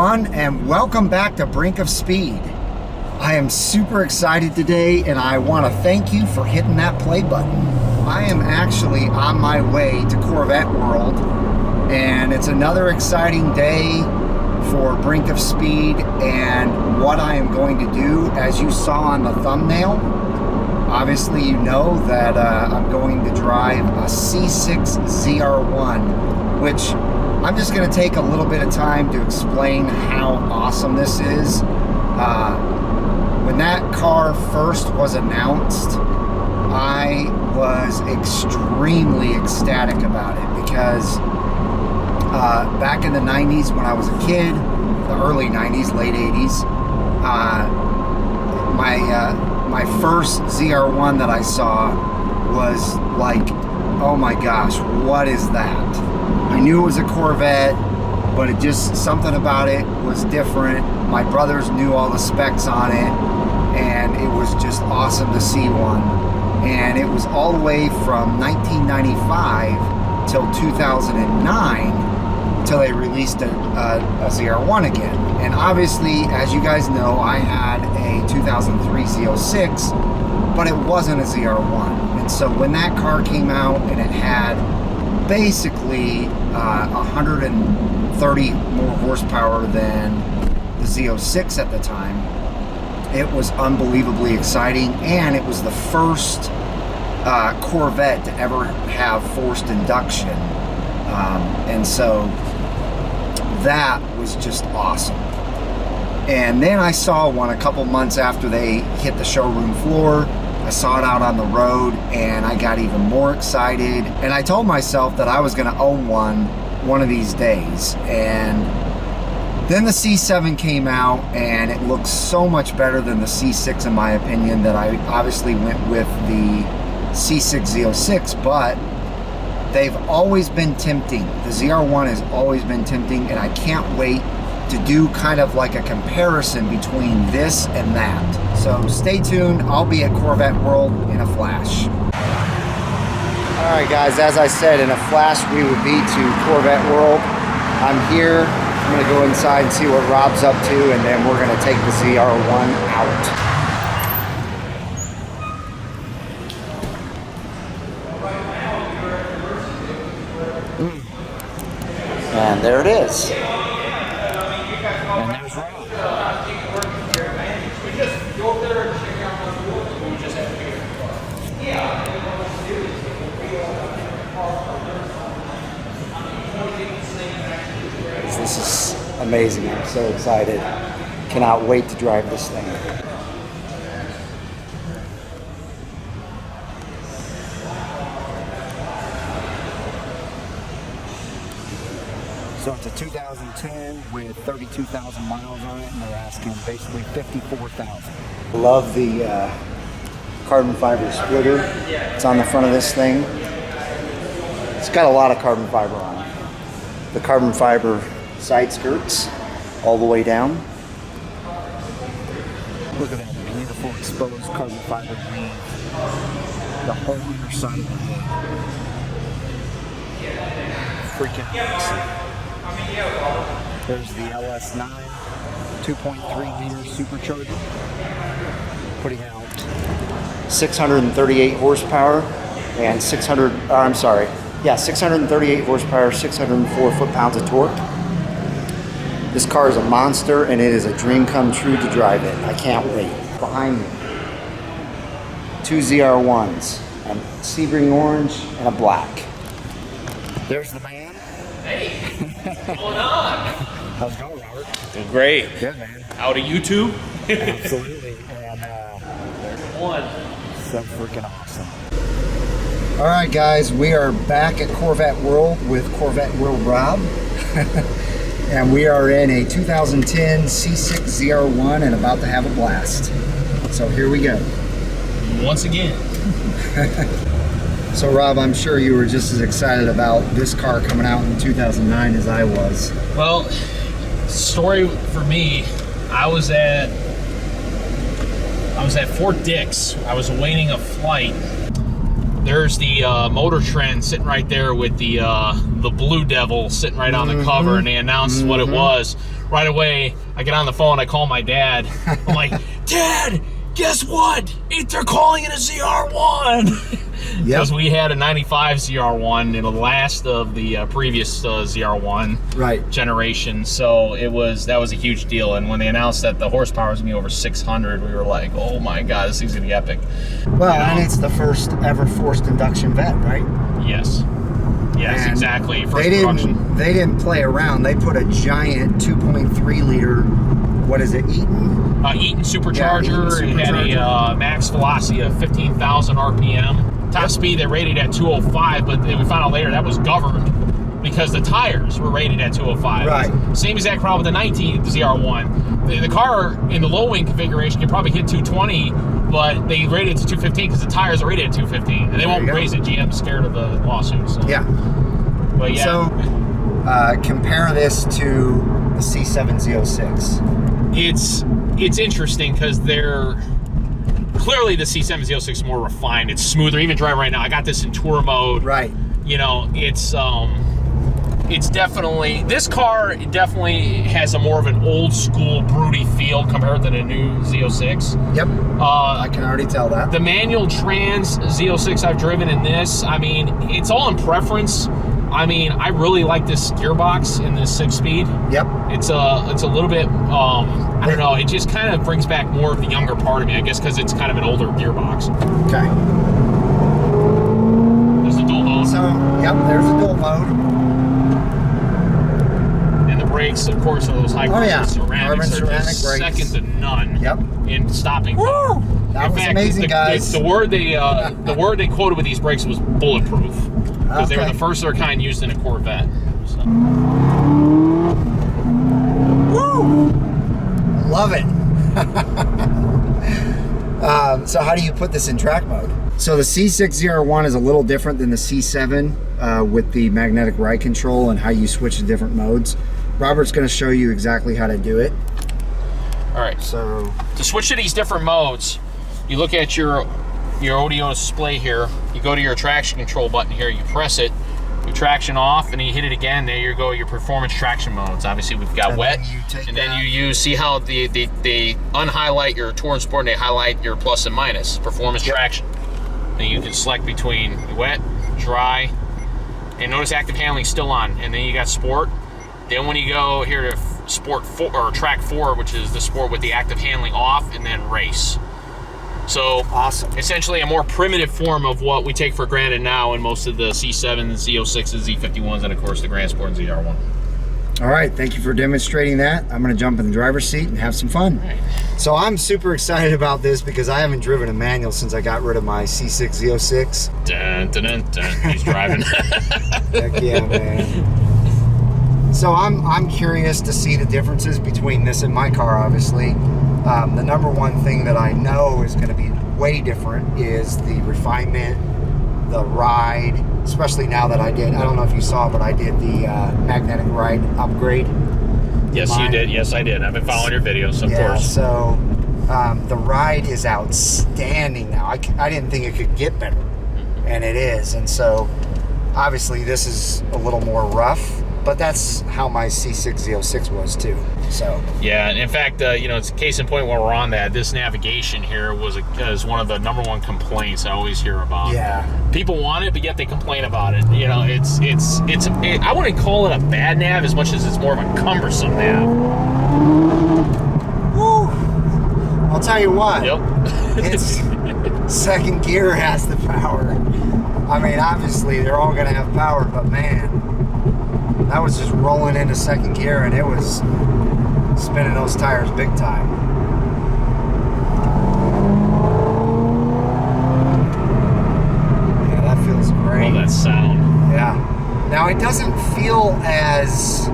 everyone, and welcome back to Brink of Speed. I am super excited today, and I want to thank you for hitting that play button. I am actually on my way to Corvette World, and it's another exciting day for Brink of Speed and what I am going to do. As you saw on the thumbnail, obviously you know that I'm going to drive a C6 ZR1, which I'm just going to take a little bit of time to explain how awesome this is. When that car first was announced, I was extremely ecstatic about it because back in the 90s when I was a kid, the early 90s, late 80s, my first ZR1 that I saw was like, oh my gosh, what is that? I knew it was a Corvette, but it just, something about it was different. My brothers knew all the specs on it, and it was just awesome to see one. And it was all the way from 1995 till 2009 till they released a ZR1 again. And obviously, as you guys know, I had a 2003 Z06, but it wasn't a ZR1. And so when that car came out and it had basically 130 more horsepower than the Z06 at the time, it was unbelievably exciting, and it was the first Corvette to ever have forced induction, and so that was just awesome. And then I saw one a couple months after they hit the showroom floor. I saw it out on the road, and I got even more excited, and I told myself that I was going to own one of these days. And then the C7 came out, and it looks so much better than the C6 in my opinion, that I obviously went with the C6 Z06. But they've always been tempting. The ZR1 has always been tempting, and I can't wait to do kind of like a comparison between this and that. So stay tuned. I'll be at Corvette World in a flash. Alright guys, as I said, in a flash we would be to Corvette World. I'm here. I'm going to go inside and see what Rob's up to, and then we're going to take the ZR1 out. And there it is. And there's Rob. This is amazing. I'm so excited. Cannot wait to drive this thing. So it's a 2010 with 32,000 miles on it, and they're asking basically 54,000. Love the carbon fiber splitter. It's on the front of this thing. It's got a lot of carbon fiber on it. The carbon fiber side skirts all the way down. Look at that beautiful exposed carbon fiber weave. The whole underside of the head. Freaking awesome. There's the LS9 2.3 liter supercharger, putting out 638 horsepower and 638 horsepower, 604 foot-pounds of torque. This car is a monster, and it is a dream come true to drive it. I can't wait. Behind me, two ZR1s, a Sebring orange and a black. There's the man. Hey, what's going on? How's it going, Robert? Doing great. Good, man. Out of YouTube? Absolutely. And there's one. So freaking awesome. All right, guys, we are back at Corvette World with Corvette World Rob. And we are in a 2010 C6 ZR1 and about to have a blast. So here we go. Once again. So Rob, I'm sure you were just as excited about this car coming out in 2009 as I was. Well, story for me, I was at Fort Dix. I was awaiting a flight. There's the Motor Trend sitting right there with the Blue Devil sitting right on the cover, and they announced what it was. right away, I get on the phone, I call my dad. I'm like, Dad, guess what? They're calling it a ZR1. Because we had a 95 ZR1, the last of the previous ZR1 generation. So that was a huge deal. And when they announced that the horsepower was going to be over 600, we were like, oh my God, this thing's going to be epic. Well, and it's the first ever forced induction vet, right? Yes. Yes, and exactly. First they didn't play around. They put a giant 2.3 liter, what is it, Eaton? Eaton Supercharger. It had a max velocity of 15,000 RPM. Top speed they rated at 205, but we found out later that was governed because the tires were rated at 205. Right. Same exact problem with the 19 ZR1. The car in the low wing configuration can probably hit 220, but they rated it to 215 because the tires are rated at 215, and they won't raise it. GM's scared of the lawsuit. So. Yeah. But yeah. So compare this to the C7 Z06. It's interesting because they're clearly the C7 Z06 is more refined. It's smoother. Even driving right now, I got this in tour mode. Right. You know, it's definitely, this car definitely has a more of an old school broody feel compared to the new Z06. Yep. I can already tell that. The manual trans Z06 I've driven in this, I mean, it's all in preference. I mean, I really like this gearbox in this 6-speed. Yep. It's a little bit, I don't know, it just kind of brings back more of the younger part of me, I guess, because it's kind of an older gearbox. Okay. There's the dual mode. So, yep, there's the dual mode. And the brakes, of course, are those high-pressure ceramics. Carbon ceramic brakes. Second to none. Yep. In stopping. Woo! That was amazing, guys. The word they quoted with these brakes was bulletproof. Because they were the first of their kind used in a Corvette. So. Woo! Love it. So how do you put this in track mode? So the C6 ZR1 is a little different than the C7 with the magnetic ride control and how you switch to different modes. Robert's going to show you exactly how to do it. All right. So to switch to these different modes, you look at your audio display here, you go to your traction control button here, you press it, you traction off, and then you hit it again, there you go, your performance traction modes. Obviously we've got wet, and then you use, see how they unhighlight your tour and sport, and they highlight your plus and minus, performance traction. Then you can select between wet, dry, and notice active handling still on, and then you got sport. Then when you go here to sport 4, or track 4, which is the sport with the active handling off, and then race. So awesome. Essentially a more primitive form of what we take for granted now in most of the C7, Z06s, Z51s, and of course the Grand Sport and ZR1. All right, thank you for demonstrating that. I'm gonna jump in the driver's seat and have some fun. Right. So I'm super excited about this because I haven't driven a manual since I got rid of my C6 Z06. Dun, dun, dun, dun. He's driving. Heck yeah, man. So I'm curious to see the differences between this and my car, obviously. The number one thing that I know is going to be way different is the refinement, the ride, especially now that I don't know if you saw, but I did the magnetic ride upgrade. Yes, you did. Yes, I did. I've been following your videos, of course. So the ride is outstanding now. I didn't think it could get better, and it is. And so obviously this is a little more rough, but that's how my C6 Z06 was too. So yeah, and in fact, you know, it's a case in point while we're on that. This navigation here is one of the #1 complaints I always hear about. Yeah, people want it, but yet they complain about it. You know, I wouldn't call it a bad nav as much as it's more of a cumbersome nav. Woo! I'll tell you what. Yep. It's second gear has the power. I mean, obviously they're all gonna have power, but man, that was just rolling into second gear and it was spinning those tires big time. Yeah, that feels great. Oh, that sound. Yeah. Now it doesn't feel as,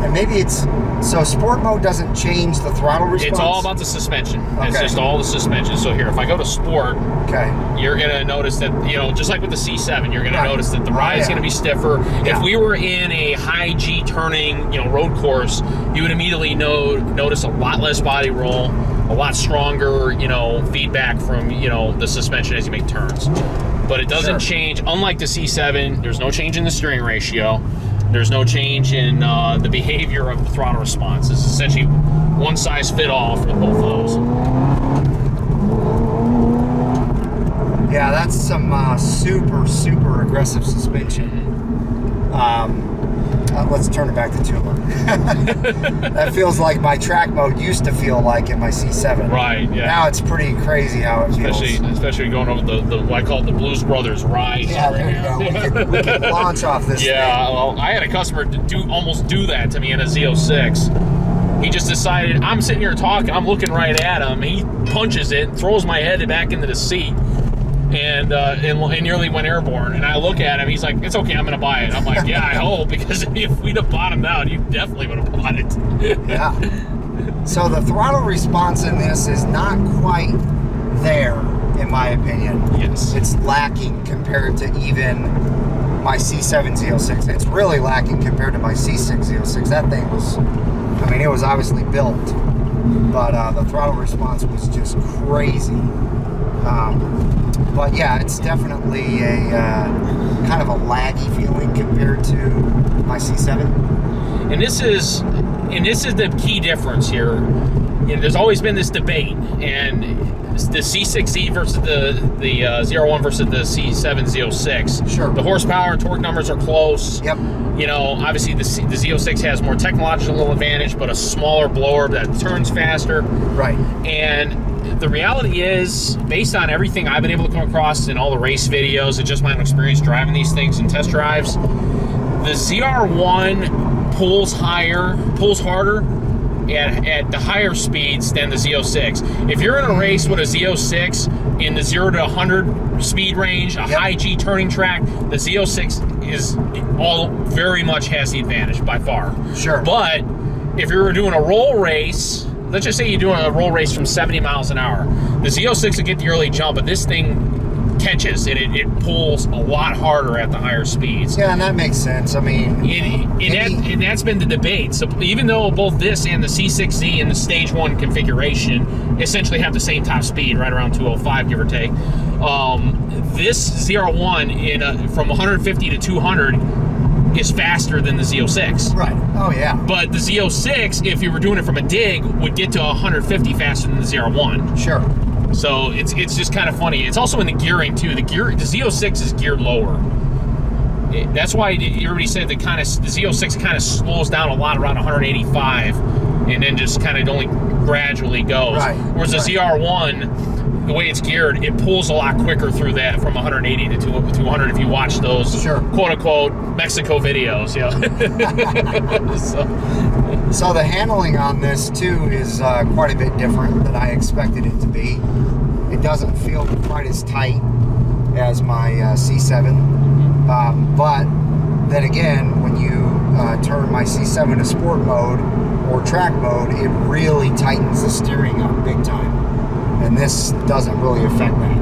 and maybe it's, so sport mode doesn't change the throttle response? It's all about the suspension. Okay. It's just all the suspension. So here, if I go to sport, okay, you're gonna notice that, you know, just like with the C7, you're gonna notice that the ride is gonna be stiffer. Yeah. If we were in a high G turning, you know, road course, you would immediately notice a lot less body roll, a lot stronger, you know, feedback from, you know, the suspension as you make turns. But it doesn't change. Unlike the C7, there's no change in the steering ratio. There's no change in the behavior of the throttle response. It's essentially one size fit all for both of those. Yeah, that's some super aggressive suspension. Let's turn it back to tuner. That feels like my track mode used to feel like in my C7. Right, yeah. Now it's pretty crazy how it feels. Especially going over the I call it the Blues Brothers ride. Yeah, there you go. We can launch off this thing. Well, I had a customer almost do that to me in a Z06. He just decided, I'm sitting here talking, I'm looking right at him, he punches it, throws my head back into the seat, and nearly went airborne. And I look at him, he's like, it's okay, I'm gonna buy it. I'm like, yeah, I hope, because if we'd have bottomed out, you definitely would have bought it. Yeah. So the throttle response in this is not quite there, in my opinion. Yes. It's lacking compared to even my C7 Z06. It's really lacking compared to my C6 Z06. That thing was, I mean, it was obviously built, but the throttle response was just crazy. But yeah, it's definitely a kind of a laggy feeling compared to my C7. And this is the key difference here. You know, there's always been this debate, and the C6Z versus the ZR1 versus the C7 Z06. Sure. The horsepower and torque numbers are close. Yep. You know, obviously the Z06 has more technological advantage, but a smaller blower that turns faster. Right. And the reality is, based on everything I've been able to come across in all the race videos and just my own experience driving these things in test drives, the ZR1 pulls harder at the higher speeds than the Z06. If you're in a race with a Z06 in the 0 to 100 speed range, a high G turning track, the Z06 is very much has the advantage by far. Sure. But if you're doing a roll race, let's just say you're doing a roll race from 70 miles an hour, the Z06 will get the early jump, but this thing catches and it pulls a lot harder at the higher speeds. Yeah, and that makes sense. I mean, and that's been the debate. So even though both this and the C6Z in the stage 1 configuration essentially have the same top speed, right around 205, give or take, this ZR1 from 150 to 200 is faster than the Z06. Right. Oh yeah. But the Z06, if you were doing it from a dig, would get to 150 faster than the ZR1. Sure. So it's just kind of funny. It's also in the gearing too. The Z06 is geared lower. That's why everybody said the Z06 kind of slows down a lot around 185, and then just kind of only gradually goes. Right. Whereas the ZR1, the way it's geared, it pulls a lot quicker through that from 180 to 200 if you watch those quote-unquote Mexico videos. Yeah. So the handling on this too is quite a bit different than I expected it to be. It doesn't feel quite as tight as my C7, but then again, when you turn my C7 to sport mode or track mode, it really tightens the steering up big time, and this doesn't really affect that.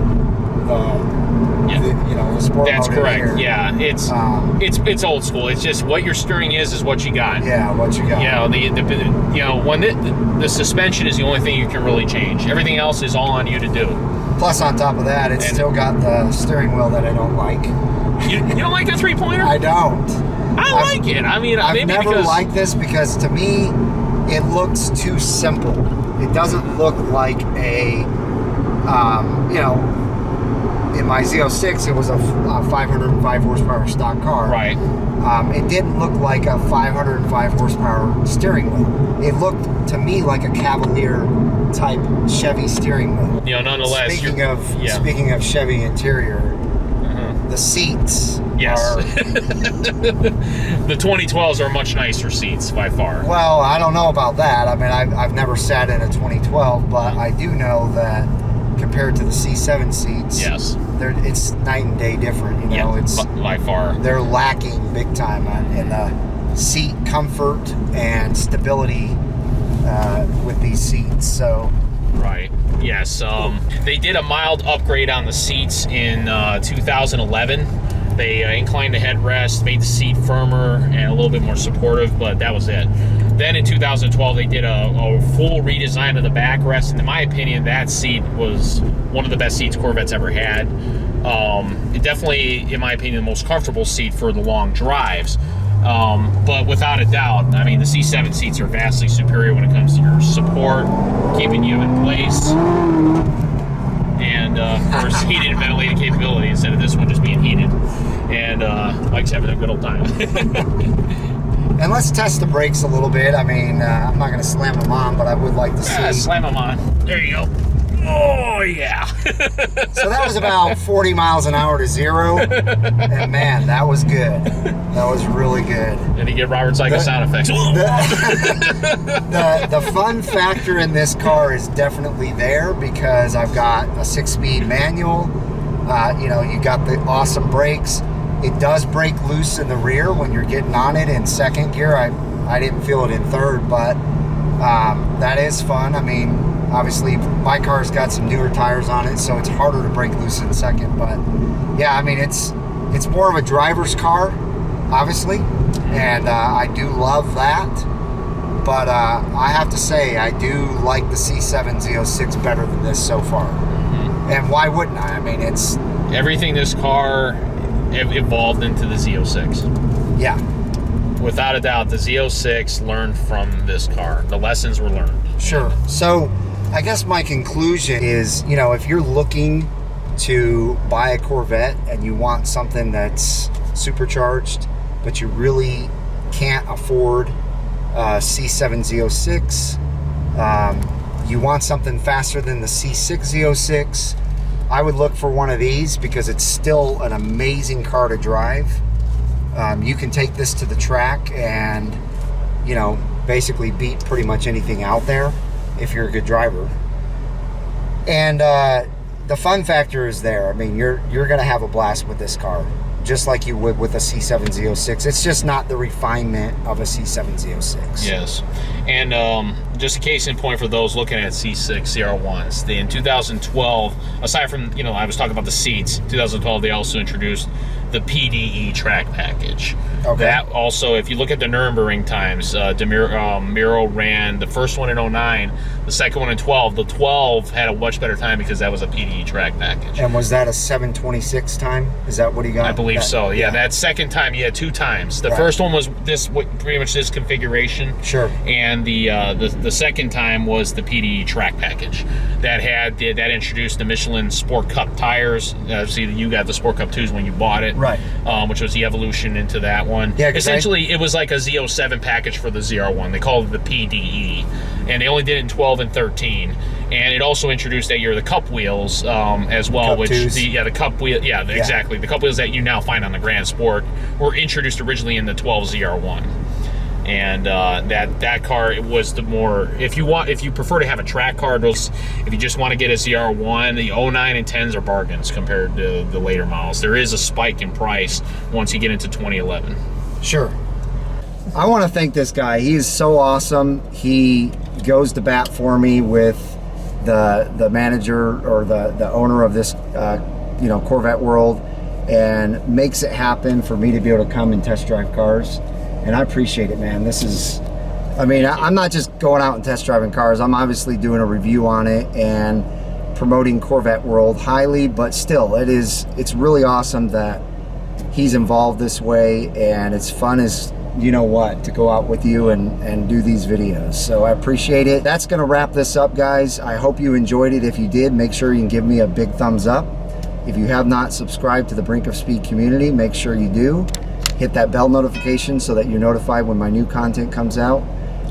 The sport That's mode correct. here. Yeah, it's old school. It's just what your steering is what you got. Yeah, what you got. When the suspension is the only thing you can really change. Everything else is all on you to do. Plus, on top of that, it's still got the steering wheel that I don't like. You don't like the 3-pointer? I don't. I like it. I mean, I've maybe never liked this because to me, it looks too simple. It doesn't look like a, in my Z06, it was a 505 horsepower stock car. Right. It didn't look like a 505 horsepower steering wheel. It looked to me like a Cavalier type Chevy steering wheel. Nonetheless. Speaking of Chevy interior, the seats are... The 2012s are much nicer seats by far. Well, I don't know about that. I mean, I've never sat in a 2012, but I do know that compared to the C7 seats, yes, it's night and day different. It's by far. They're lacking big time in the seat comfort and stability with these seats. So. Right. Yes. They did a mild upgrade on the seats in 2011. They inclined the headrest, made the seat firmer and a little bit more supportive, but that was it. Then in 2012, they did a full redesign of the backrest, and in my opinion, that seat was one of the best seats Corvette's ever had. It definitely, in my opinion, the most comfortable seat for the long drives. But without a doubt, I mean, the C7 seats are vastly superior when it comes to your support, keeping you in place, and of course, heated and ventilated capability instead of this one just being heated. And Mike's having a good old time. And let's test the brakes a little bit. I mean, I'm not going to slam them on, but I would like to see. Slam them on. There you go. Oh, yeah. So that was about 40 miles an hour to 0. And man, that was good. That was really good. Did he get Robert Cycle sound effects? The fun factor in this car is definitely there because I've got a 6-speed manual. You know, you got the awesome brakes. It does break loose in the rear when you're getting on it in second gear. I didn't feel it in third, but that is fun. I mean, obviously my car's got some newer tires on it, so it's harder to break loose in second. But yeah, I mean, it's more of a driver's car, obviously, and I do love that. But I have to say, I do like the C7 Z06 better than this so far. And why wouldn't I? I mean, it's everything this car evolved into the Z06. Yeah. Without a doubt, the Z06 learned from this car. The lessons were learned. Sure. So I guess my conclusion is, you know, if you're looking to buy a Corvette and you want something that's supercharged, but you really can't afford C7 Z06, you want something faster than the C6 Z06, I would look for one of these because it's still an amazing car to drive. You can take this to the track and, you know, basically beat pretty much anything out there if you're a good driver. And the fun factor is there. I mean, you're going to have a blast with this car, just like you would with a C7 Z06. It's just not the refinement of a C7 Z06. Yes. And just a case in point for those looking at C6 ZR1s, in 2012, aside from, you know, I was talking about the seats, 2012 they also introduced the PDE track package. Okay. That also, if you look at the Nürburgring times, Miro ran the first one in 09, the second one in 12. The 12 had a much better time because that was a PDE track package. And was that a 726 time? Is that what he got? I believe so. Yeah, that second time he had 2 times. The first one was this, pretty much this configuration. Sure. And the second time was the PDE track package that introduced the Michelin Sport Cup tires. See, you got the Sport Cup 2s when you bought it, right? Which was the evolution into that one. Yeah, essentially it was like a Z07 package for the ZR1. They called it the PDE, and they only did it in 12 and 13. And it also introduced that year the cup wheels as well, which the cup wheel, exactly. The cup wheels that you now find on the Grand Sport were introduced originally in the 12 ZR1. And that car, it was the more, if you prefer to have a track car, if you just want to get a ZR1, the 09 and 10s are bargains compared to the later models. There is a spike in price once you get into 2011. Sure. I want to thank this guy. He is so awesome. He goes to bat for me with the manager or the owner of this you know, Corvette World, and makes it happen for me to be able to come and test drive cars. And I appreciate it, man. This is, I mean, I'm not just going out and test driving cars. I'm obviously doing a review on it and promoting Corvette World highly, but still, it's really awesome that he's involved this way, and it's fun as you know what to go out with you and do these videos. So I appreciate it. That's gonna wrap this up, guys. I hope you enjoyed it. If you did, make sure you can give me a big thumbs up. If you have not subscribed to the Brink of Speed community, make sure you do. Hit that bell notification so that you're notified when my new content comes out.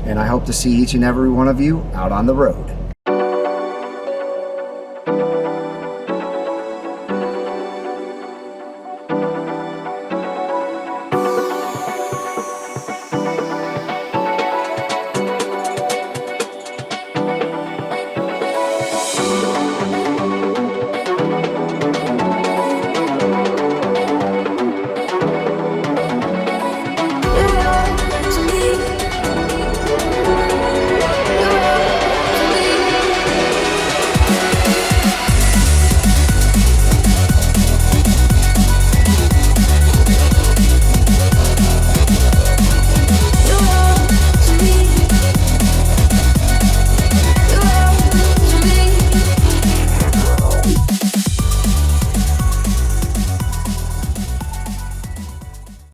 And I hope to see each and every one of you out on the road.